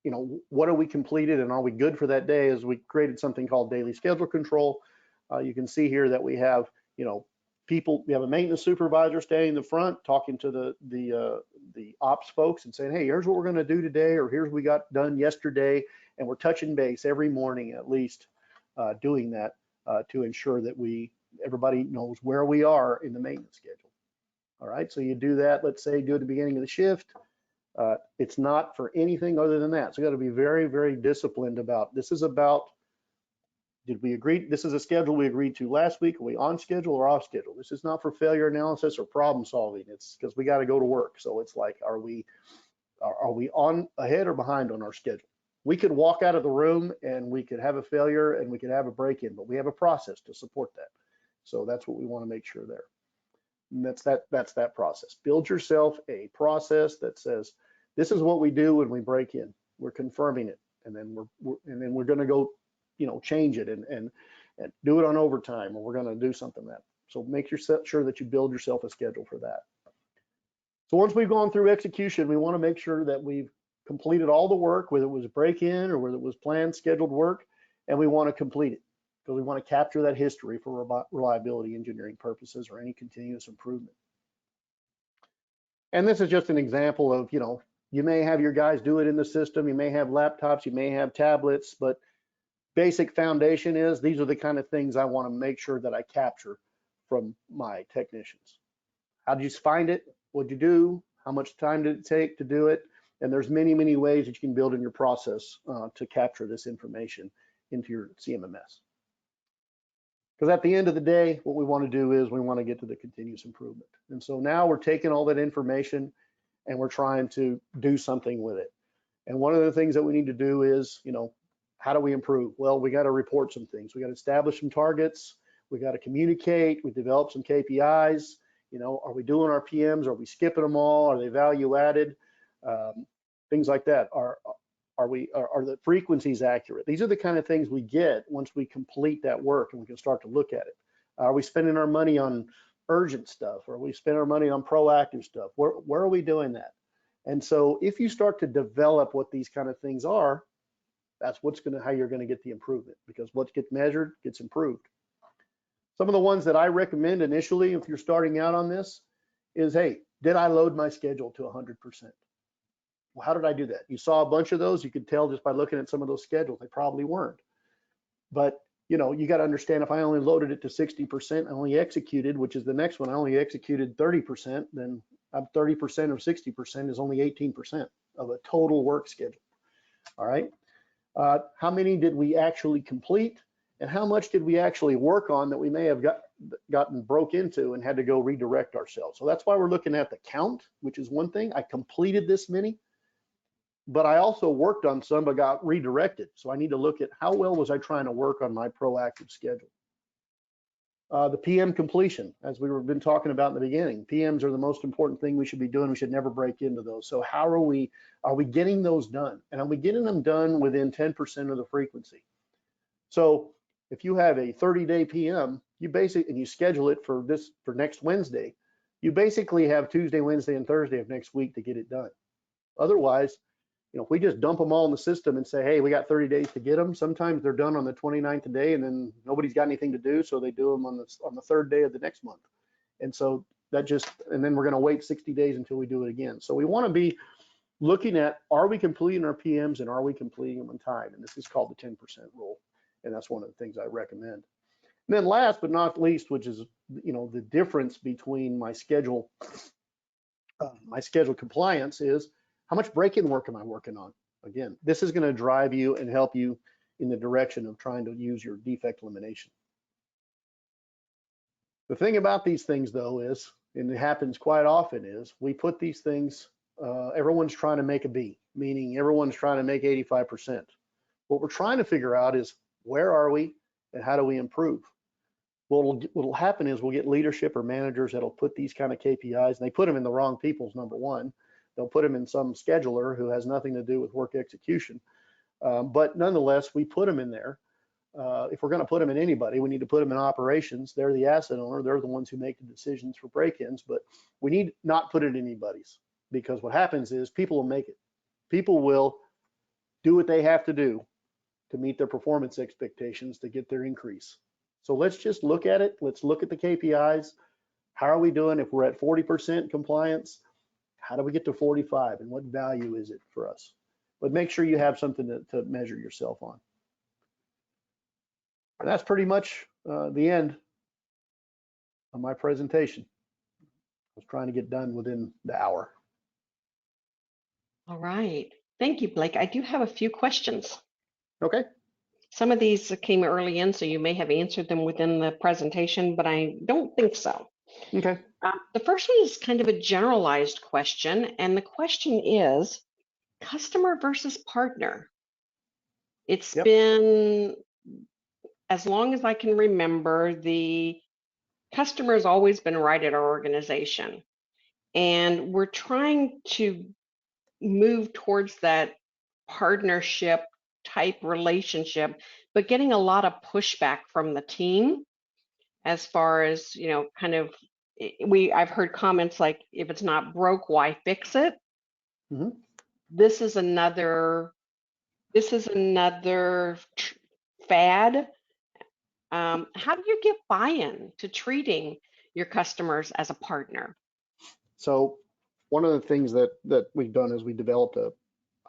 [SPEAKER 2] you know, what are we completed and are we good for that day, is we created something called daily schedule control. You can see here that we have, you know, people, we have a maintenance supervisor standing in the front talking to the ops folks and saying, hey, here's what we're going to do today, or here's what we got done yesterday. And we're touching base every morning, at least, doing that to ensure that everybody knows where we are in the maintenance schedule. All right, so you do that, let's say do it at the beginning of the shift. It's not for anything other than that. So you got to be very, very disciplined about, this is about, did we agree, this is a schedule we agreed to last week, are we on schedule or off schedule? This is not for failure analysis or problem solving. It's because we got to go to work. So it's like, are we on ahead or behind on our schedule? We could walk out of the room and we could have a failure and we could have a break-in, but we have a process to support that. So that's what we want to make sure there. And that's that process. Build yourself a process that says, this is what we do when we break in. We're confirming it, and then we're going to go, change it and do it on overtime, or we're going to do something that. So make sure that you build yourself a schedule for that. So once we've gone through execution, we want to make sure that we've completed all the work, whether it was break-in or whether it was planned, scheduled work, and we want to complete it because we want to capture that history for reliability engineering purposes or any continuous improvement. And this is just an example of, you may have your guys do it in the system, you may have laptops, you may have tablets, but basic foundation is these are the kind of things I want to make sure that I capture from my technicians. How did you find it? What'd you do? How much time did it take to do it? And there's many, many ways that you can build in your process to capture this information into your CMMS. Because at the end of the day, what we want to do is we want to get to the continuous improvement. And so now we're taking all that information and we're trying to do something with it. And one of the things that we need to do is, how do we improve? Well, we got to report some things. We got to establish some targets. We got to communicate. We develop some KPIs. Are we doing our PMs? Are we skipping them all? Are they value added? Things like that. Are the frequencies accurate? These are the kind of things we get once we complete that work and we can start to look at it. Are we spending our money on urgent stuff? Or are we spending our money on proactive stuff? Where are we doing that? And so if you start to develop what these kind of things are, that's how you're going to get the improvement, because what gets measured gets improved. Some of the ones that I recommend initially, if you're starting out on this, is, hey, did I load my schedule to 100%? Well, how did I do that? You saw a bunch of those. You could tell just by looking at some of those schedules, they probably weren't. But, you got to understand, if I only loaded it to 60%, I only executed, which is the next one, I only executed 30%, then 30% of 60% is only 18% of a total work schedule. All right. How many did we actually complete? And how much did we actually work on that we may have gotten broke into and had to go redirect ourselves? So that's why we're looking at the count, which is one thing. I completed this many, but I also worked on some but got redirected. So I need to look at how well was I trying to work on my proactive schedule. The PM completion, as we've been talking about in the beginning, PMs are the most important thing we should be doing. We should never break into those. So how are we getting those done? And are we getting them done within 10% of the frequency? So if you have a 30-day PM, and you schedule it for next Wednesday, you basically have Tuesday, Wednesday, and Thursday of next week to get it done. Otherwise, if we just dump them all in the system and say, hey, we got 30 days to get them, sometimes they're done on the 29th day and then nobody's got anything to do, so they do them on the third day of the next month. And so and then we're going to wait 60 days until we do it again. So we want to be looking at, are we completing our PMs and are we completing them on time? And this is called the 10% rule. And that's one of the things I recommend. And then last but not least, which is, the difference between my schedule compliance is, how much break-in work am I working on? Again, this is going to drive you and help you in the direction of trying to use your defect elimination. The thing about these things, though, is, and it happens quite often, is we put these things, everyone's trying to make a B, meaning everyone's trying to make 85%. What we're trying to figure out is, where are we and how do we improve? Well, what'll happen is we'll get leadership or managers that'll put these kind of KPIs, and they put them in the wrong people's, number one. They'll put them in some scheduler who has nothing to do with work execution. But nonetheless, we put them in there. If we're going to put them in anybody, we need to put them in operations. They're the asset owner. They're the ones who make the decisions for break-ins, but we need not put it in anybody's, because what happens is people will make it. People will do what they have to do to meet their performance expectations to get their increase. So let's just look at it. Let's look at the KPIs. How are we doing? If we're at 40% compliance, how do we get to 45, and what value is it for us? But make sure you have something to measure yourself on. And that's pretty much the end of my presentation. I was trying to get done within the hour.
[SPEAKER 1] All right. Thank you, Blake. I do have a few questions.
[SPEAKER 2] Okay.
[SPEAKER 1] Some of these came early in, so you may have answered them within the presentation, but I don't think so.
[SPEAKER 2] Okay.
[SPEAKER 1] The first one is kind of a generalized question, and the question is customer versus partner. It's been, as long as I can remember, the customer has always been right at our organization, and we're trying to move towards that partnership type relationship, but getting a lot of pushback from the team as far as, kind of I've heard comments like, if it's not broke, why fix it?
[SPEAKER 2] Mhm.
[SPEAKER 1] This is another this is another fad. How do you get buy-in to treating your customers as a partner?
[SPEAKER 2] So one of the things that we've done is we developed a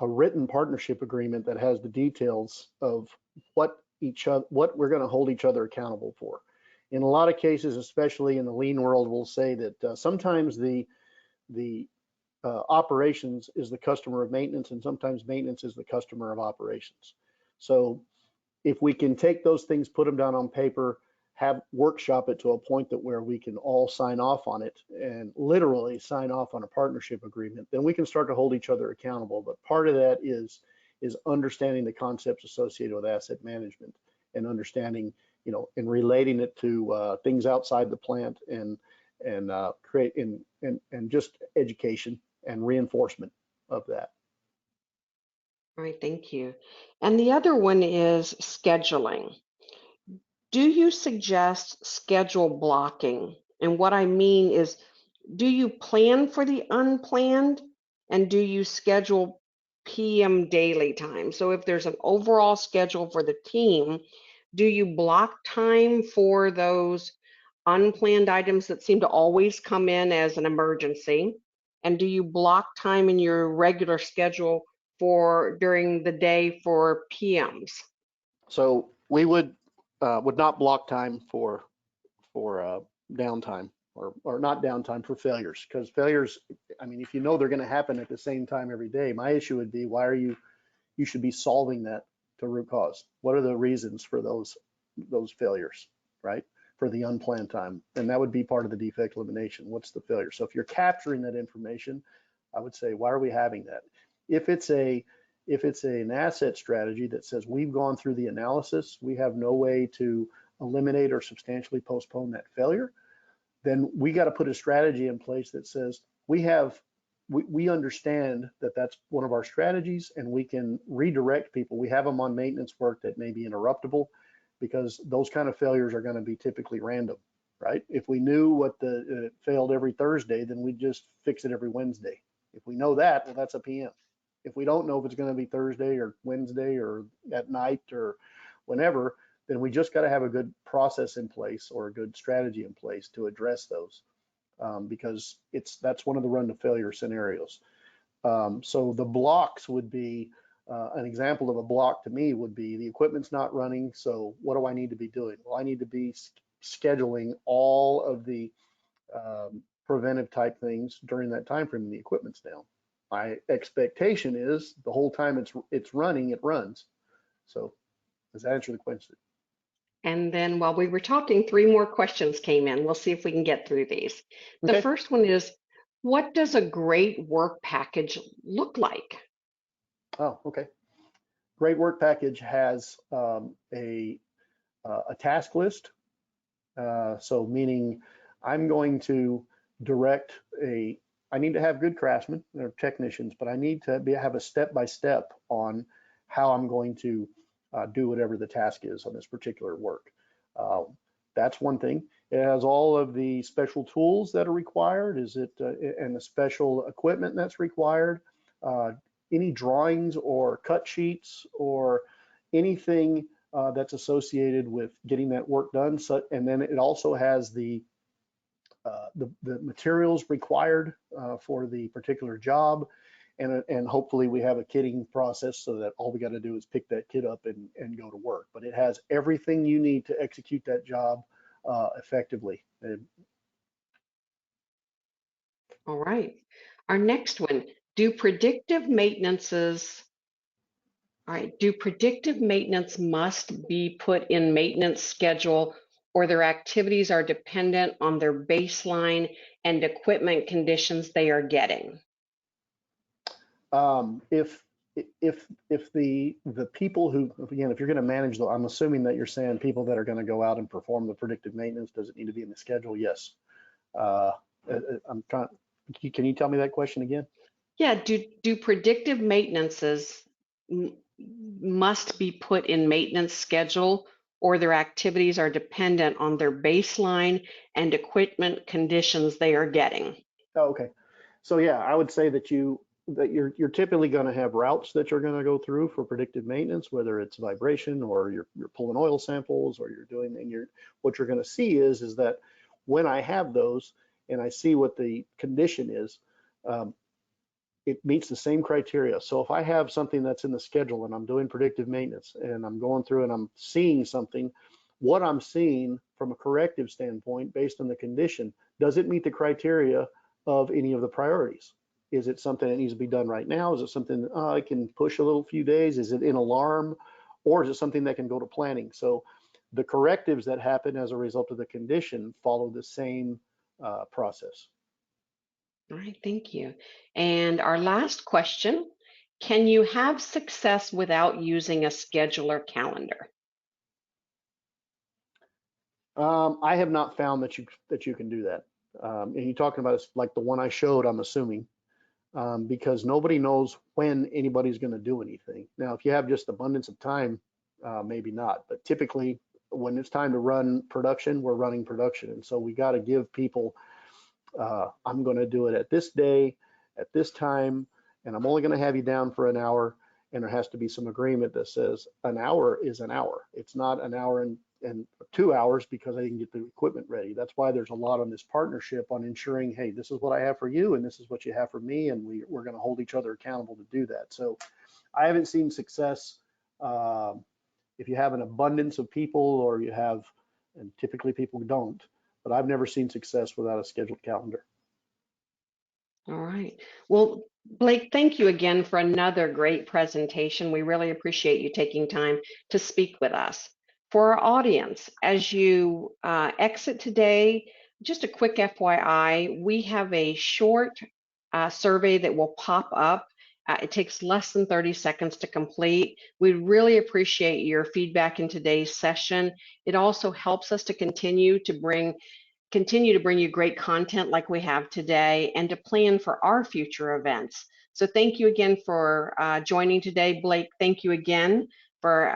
[SPEAKER 2] written partnership agreement that has the details of what we're going to hold each other accountable for. In a lot of cases, especially in the lean world, we'll say that sometimes the operations is the customer of maintenance, and sometimes maintenance is the customer of operations. So if we can take those things, put them down on paper, have workshop it to a point that where we can all sign off on it and literally sign off on a partnership agreement, then we can start to hold each other accountable. But part of that is understanding the concepts associated with asset management and understanding, and relating it to things outside the plant and create and just education and reinforcement of that.
[SPEAKER 1] All right, thank you. And the other one is scheduling. Do you suggest schedule blocking? And what I mean is, do you plan for the unplanned and do you schedule PM daily time? So if there's an overall schedule for the team, do you block time for those unplanned items that seem to always come in as an emergency? And do you block time in your regular schedule for during the day for PMs?
[SPEAKER 2] So we would not block time for downtime or not downtime for failures, because failures, I mean, if you know they're going to happen at the same time every day, my issue would be why are you should be solving that to root cause. What are the reasons for those failures, right? For the unplanned time, and that would be part of the defect elimination. What's the failure? So if you're capturing that information, I would say, why are we having that? If it's an asset strategy that says we've gone through the analysis, we have no way to eliminate or substantially postpone that failure, then we got to put a strategy in place that says we understand that that's one of our strategies, and we can redirect people. We have them on maintenance work that may be interruptible, because those kind of failures are going to be typically random, right? If we knew what it failed every Thursday, then we'd just fix it every Wednesday. If we know that, well, that's a PM. If we don't know if it's going to be Thursday or Wednesday or at night or whenever, then we just got to have a good process in place or a good strategy in place to address those, because that's one of the run to failure scenarios. So the blocks would be an example of a block to me would be the equipment's not running. So what do I need to be doing? Well, I need to be scheduling all of the preventive type things during that time frame when the equipment's down. My expectation is the whole time it's running, it runs. So does that answer the question?
[SPEAKER 1] And then while we were talking, three more questions came in. We'll see if we can get through these. The
[SPEAKER 2] Okay.
[SPEAKER 1] first one is, what does a great work package look like?
[SPEAKER 2] Oh, okay. Great work package has a task list. So meaning I'm going to direct I need to have good craftsmen or technicians, but I need to have a step-by-step on how I'm going to do whatever the task is on this particular work. That's one thing. It has all of the special tools that are required, and the special equipment that's required, any drawings or cut sheets or anything that's associated with getting that work done. So, and then it also has the materials required for the particular job, and hopefully we have a kitting process so that all we got to do is pick that kit up and go to work. But it has everything you need to execute that job effectively.
[SPEAKER 1] All right. Our next one, do predictive maintenances, all right, do predictive maintenance must be put in maintenance schedule, or their activities are dependent on their baseline and equipment conditions they are getting?
[SPEAKER 2] If if the people who, again, if you're going to manage the, I'm assuming that you're saying people that are going to go out and perform the predictive maintenance, does it need to be in the schedule? Yes. Uh, I'm trying, can you tell me that question again?
[SPEAKER 1] Yeah, do predictive maintenances must be put in maintenance schedule, or their activities are dependent on their baseline and equipment conditions they are getting?
[SPEAKER 2] Oh, okay. So yeah, I would say that you're typically going to have routes that you're going to go through for predictive maintenance, whether it's vibration or you're pulling oil samples or you're doing, and what you're going to see is that when I have those and I see what the condition is, um, it meets the same criteria. So if I have something that's in the schedule and I'm doing predictive maintenance and I'm going through and I'm seeing something, what I'm seeing from a corrective standpoint based on the condition, does it meet the criteria of any of the priorities? Is it something that needs to be done right now? Is it something I can push a little few days? Is it in alarm? Or is it something that can go to planning? So the correctives that happen as a result of the condition follow the same process.
[SPEAKER 1] All right, thank you. And our last question, can you have success without using a scheduler calendar?
[SPEAKER 2] I have not found that you can do that. And you're talking about like the one I showed, I'm assuming, because nobody knows when anybody's going to do anything. Now, if you have just abundance of time, maybe not. But typically, when it's time to run production, we're running production, and so we got to give people, I'm going to do it at this day, at this time, and I'm only going to have you down for an hour. And there has to be some agreement that says an hour is an hour. It's not an hour and 2 hours because I didn't get the equipment ready. That's why there's a lot on this partnership on ensuring, hey, this is what I have for you and this is what you have for me, and we're going to hold each other accountable to do that. So I haven't seen success if you have an abundance of people or you have, and typically people don't, but I've never seen success without a scheduled calendar.
[SPEAKER 1] All right. Well, Blake, thank you again for another great presentation. We really appreciate you taking time to speak with us. For our audience, as you exit today, just a quick FYI, we have a short survey that will pop up. It takes less than 30 seconds to complete. We really appreciate your feedback in today's session. It also helps us to continue to bring you great content like we have today and to plan for our future events. So thank you again for joining today. Blake, thank you again for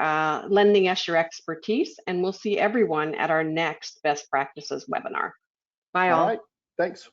[SPEAKER 1] lending us your expertise, and we'll see everyone at our next Best Practices webinar. Bye
[SPEAKER 2] All
[SPEAKER 1] all.
[SPEAKER 2] right, thanks.